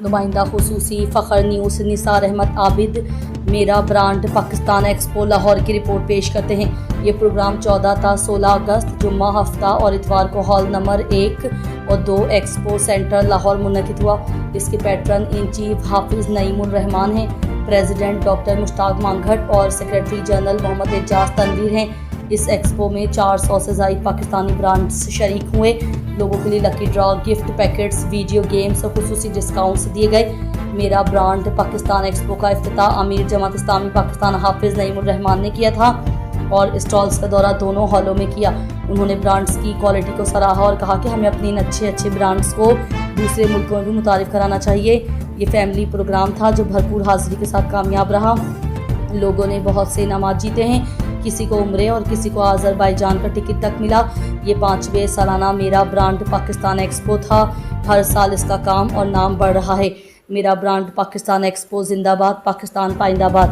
نمائندہ خصوصی فخر نیوز نثار احمد عابد میرا برانڈ پاکستان ایکسپو لاہور کی رپورٹ پیش کرتے ہیں۔ یہ پروگرام 14 تا 16 اگست جمعہ ہفتہ اور اتوار کو ہال نمبر 1 اور 2 ایکسپو سینٹر لاہور منعقد ہوا۔ اس کے پیٹرن ان چیف حافظ نعیم الرحمان ہیں، پریزیڈنٹ ڈاکٹر مشتاق مانگھٹ اور سیکریٹری جنرل محمد اعجاز تنویر ہیں۔ اس ایکسپو میں 400 سے زائد پاکستانی برانڈز شریک ہوئے۔ لوگوں کے لیے لکی ڈرا، گفٹ پیکٹس، ویڈیو گیمز اور خصوصی ڈسکاؤنٹس دیے گئے۔ میرا برانڈ پاکستان ایکسپو کا افتتاح امیر جماعت اسلامی پاکستان حافظ نعیم الرحمان نے کیا تھا اور اسٹالز کا دورہ دونوں ہالوں میں کیا۔ انہوں نے برانڈز کی کوالٹی کو سراہا اور کہا کہ ہمیں اپنے ان اچھے برانڈز کو دوسرے ملکوں میں بھی متعارف کرانا چاہیے۔ یہ فیملی پروگرام تھا جو بھرپور حاضری کے ساتھ کامیاب رہا۔ لوگوں نے بہت سے انعامات جیتے ہیں، کسی کو عمرے اور کسی کو آذربائیجان کا ٹکٹ تک ملا۔ یہ 5ویں سالانہ میرا برانڈ پاکستان ایکسپو تھا۔ ہر سال اس کا کام اور نام بڑھ رہا ہے۔ میرا برانڈ پاکستان ایکسپو زندہ باد، پاکستان پائندہ باد۔